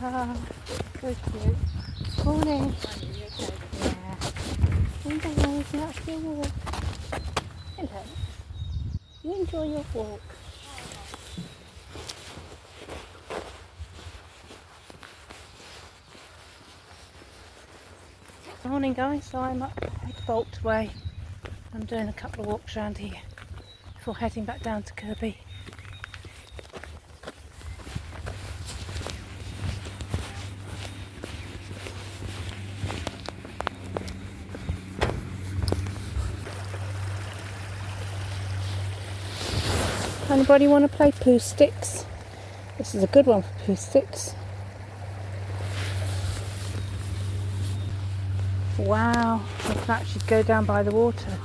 Ah, so cute. Morning. Yeah. Hello, is that your walk? Hello. You enjoy your walk. Morning guys, so I'm up at Bolt Way. I'm doing a couple of walks around here before heading back down to Kirby. Anybody want to play poo sticks? This is a good one for poo sticks. Wow, you can actually go down by the water.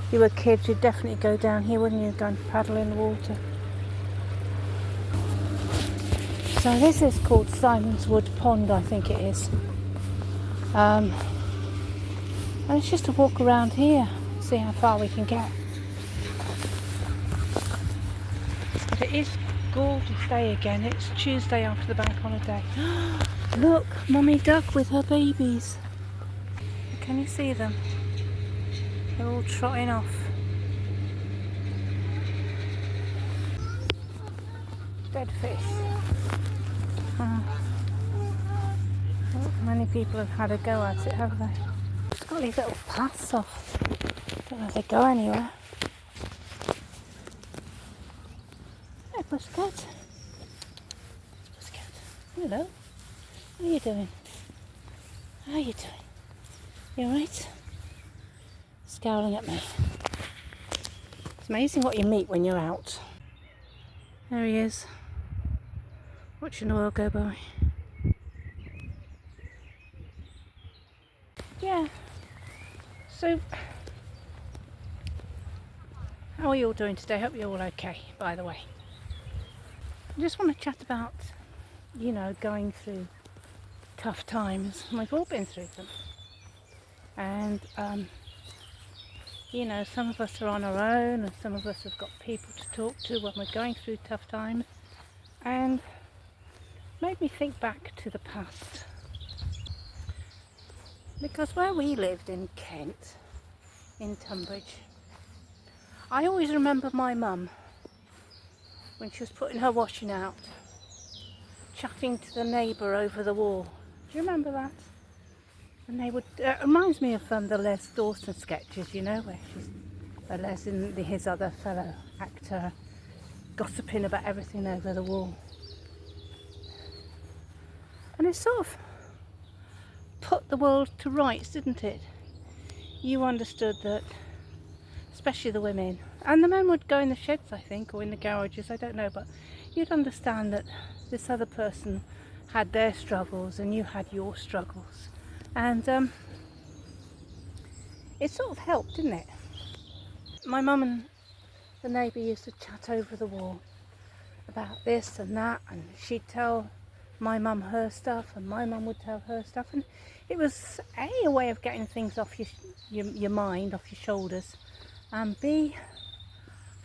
If you were kids, you'd definitely go down here, wouldn't you? Go and paddle in the water. So this is called Simon's Wood Pond, I think it is. And it's just a walk around here, see how far we can get. But it is gorgeous day again. It's Tuesday after the bank holiday. Look, Mummy Duck with her babies. Can you see them? They're all trotting off. Dead fish. Many people have had a go at it, haven't they? It's got these little paths off. Don't know if they go anywhere. Hey, Pussycat. Pussycat. Hello. What are you doing? How are you doing? You alright? Scowling at me. It's amazing what you meet when you're out. There he is. Watching the world go by. Yeah. So, how are you all doing today? Hope you're all okay, by the way. I just want to chat about, going through tough times. We've all been through them. And, some of us are on our own and some of us have got people to talk to when we're going through tough times. And made me think back to the past. Because where we lived in Kent, in Tunbridge, I always remember my mum, when she was putting her washing out, chatting to the neighbour over the wall. Do you remember that? And they would, it reminds me of the Les Dawson sketches, where she's Les and his other fellow actor gossiping about everything over the wall. And it sort of put the world to rights, didn't it? You understood that, especially the women, and the men would go in the sheds, I think, or in the garages, I don't know, but you'd understand that this other person had their struggles and you had your struggles. And it sort of helped, didn't it? My mum and the neighbour used to chat over the wall about this and that, and she'd tell my mum her stuff and my mum would tell her stuff, and it was A, a way of getting things off your mind, off your shoulders, and B,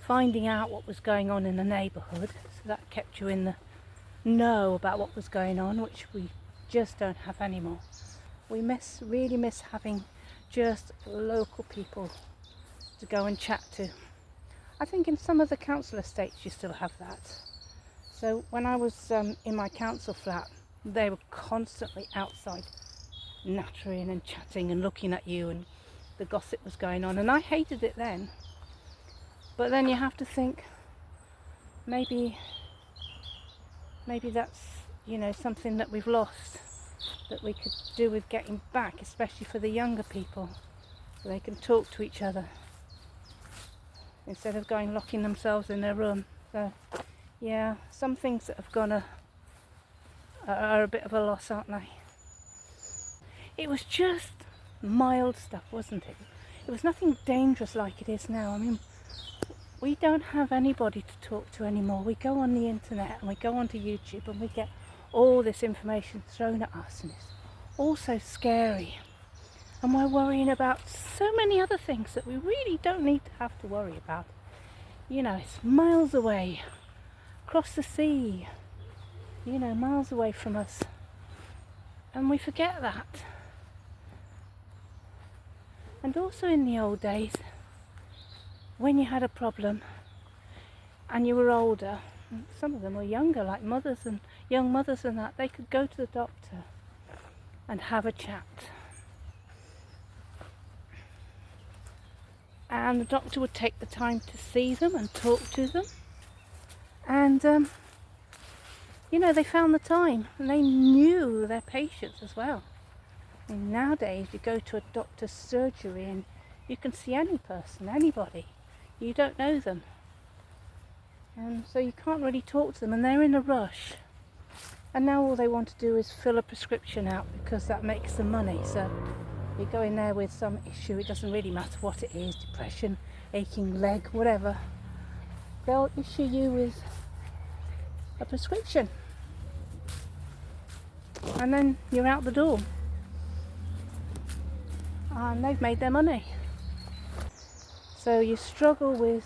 finding out what was going on in the neighbourhood, so that kept you in the know about what was going on, which we just don't have anymore. We really miss having just local people to go and chat to. I think in some of the council estates you still have that. So when I was in my council flat, they were constantly outside nattering and chatting and looking at you, and the gossip was going on, and I hated it then. But then you have to think, maybe that's, something that we've lost, that we could do with getting back, especially for the younger people, so they can talk to each other instead of locking themselves in their room. So yeah, some things that have gone are a bit of a loss, aren't they? It was just mild stuff, wasn't it? It was nothing dangerous like it is now. I mean, we don't have anybody to talk to anymore. We go on the internet and we go onto YouTube and we get all this information thrown at us, and it's all so scary. And we're worrying about so many other things that we really don't need to have to worry about. It's miles away, across the sea, miles away from us. And we forget that. And also in the old days, when you had a problem and you were older, some of them were younger, like mothers and young mothers and that, they could go to the doctor and have a chat. And the doctor would take the time to see them and talk to them. And, they found the time and they knew their patients as well. I mean, nowadays you go to a doctor's surgery and you can see any person, anybody. You don't know them. And so you can't really talk to them and they're in a rush. And now all they want to do is fill a prescription out because that makes them money. So you go in there with some issue, it doesn't really matter what it is, depression, aching leg, whatever. They'll issue you with a prescription. And then you're out the door. And they've made their money. So you struggle with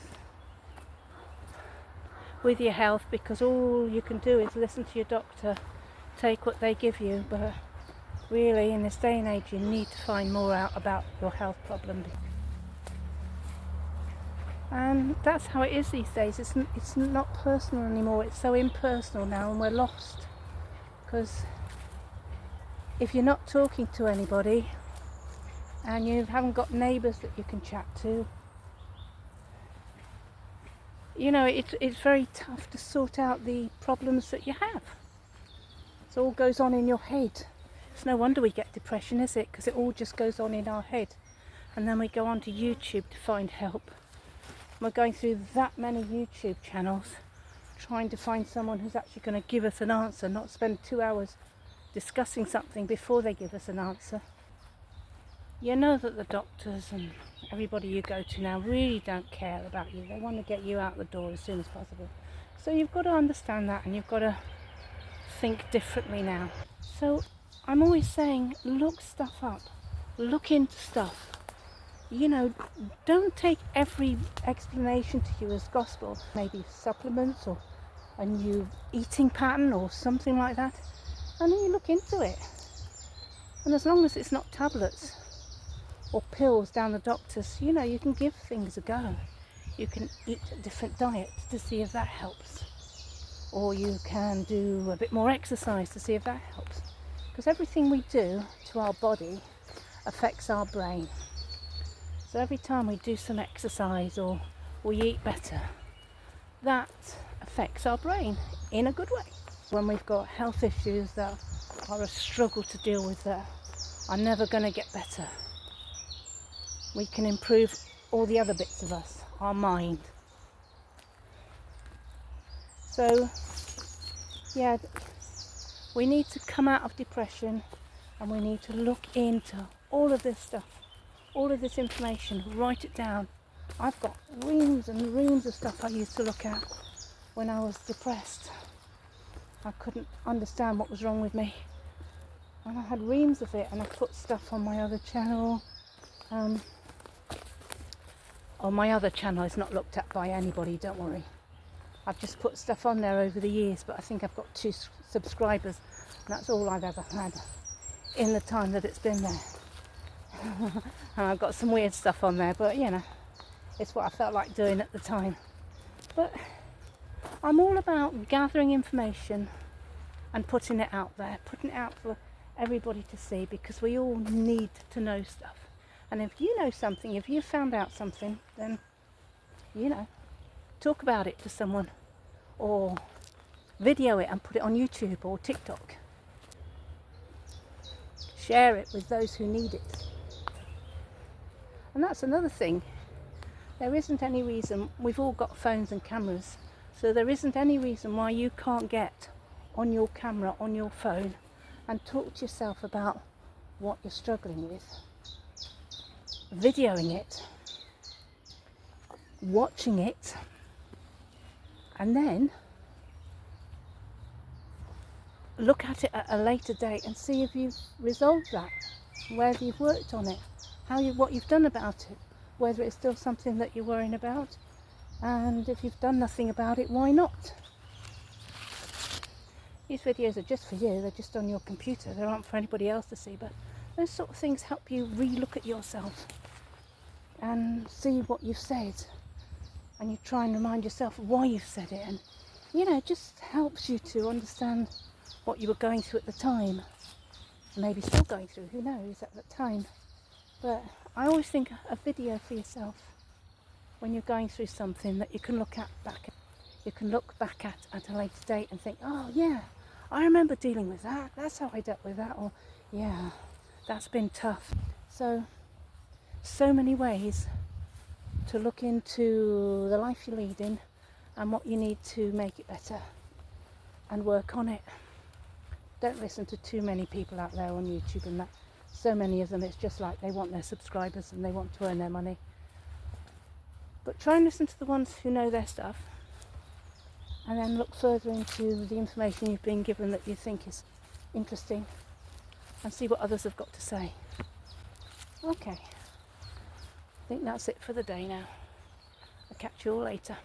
your health because all you can do is listen to your doctor, take what they give you, but really in this day and age you need to find more out about your health problem. And that's how it is these days. It's not personal anymore, it's so impersonal now, and we're lost. Because if you're not talking to anybody and you haven't got neighbours that you can chat to, it's very tough to sort out the problems that you have. It all goes on in your head. It's no wonder we get depression, is it? Because it all just goes on in our head. And then we go onto YouTube to find help. We're going through that many YouTube channels trying to find someone who's actually going to give us an answer, not spend 2 hours discussing something before they give us an answer. You know that the doctors and everybody you go to now really don't care about you. They want to get you out the door as soon as possible. So you've got to understand that, and you've got to think differently now. So I'm always saying, look stuff up, look into stuff. Don't take every explanation to you as gospel. Maybe supplements or a new eating pattern or something like that. And then you look into it. And as long as it's not tablets or pills down the doctor's, you can give things a go. You can eat different diets to see if that helps. Or you can do a bit more exercise to see if that helps. Because everything we do to our body affects our brain. So every time we do some exercise or we eat better, that affects our brain in a good way. When we've got health issues that are a struggle to deal with, that are never going to get better, we can improve all the other bits of us, our mind. So, we need to come out of depression and we need to look into all of this stuff, all of this information, write it down. I've got reams and reams of stuff I used to look at when I was depressed. I couldn't understand what was wrong with me. And I had reams of it, and I put stuff on my other channel. My other channel is not looked at by anybody, don't worry. I've just put stuff on there over the years, but I think I've got 2 subscribers, and that's all I've ever had in the time that it's been there. And I've got some weird stuff on there, but it's what I felt like doing at the time. But I'm all about gathering information and putting it out there, putting it out for everybody to see, because we all need to know stuff. And if you know something, if you found out something, then talk about it to someone, or video it and put it on YouTube or TikTok. Share it with those who need it. And that's another thing. There isn't any reason, we've all got phones and cameras, so there isn't any reason why you can't get on your camera, on your phone, and talk to yourself about what you're struggling with. Videoing it, watching it, and then look at it at a later date and see if you've resolved that, whether you've worked on it, what you've done about it, whether it's still something that you're worrying about, and if you've done nothing about it, why not? these videos are just for you, they're just on your computer, they aren't for anybody else to see, but those sort of things help you re-look at yourself and see what you've said, and you try and remind yourself of why you've said it, and it just helps you to understand what you were going through at the time, maybe still going through, who knows, at that time. But I always think a video for yourself when you're going through something that you can look back at a later date and think, oh yeah, I remember dealing with that, that's how I dealt with that, or yeah, that's been tough. So many ways to look into the life you're leading and what you need to make it better and work on it. Don't listen to too many people out there on YouTube and that. So many of them, it's just like they want their subscribers and they want to earn their money. But try and listen to the ones who know their stuff, and then look further into the information you've been given that you think is interesting, and see what others have got to say. Okay, I think that's it for the day now. I'll catch you all later.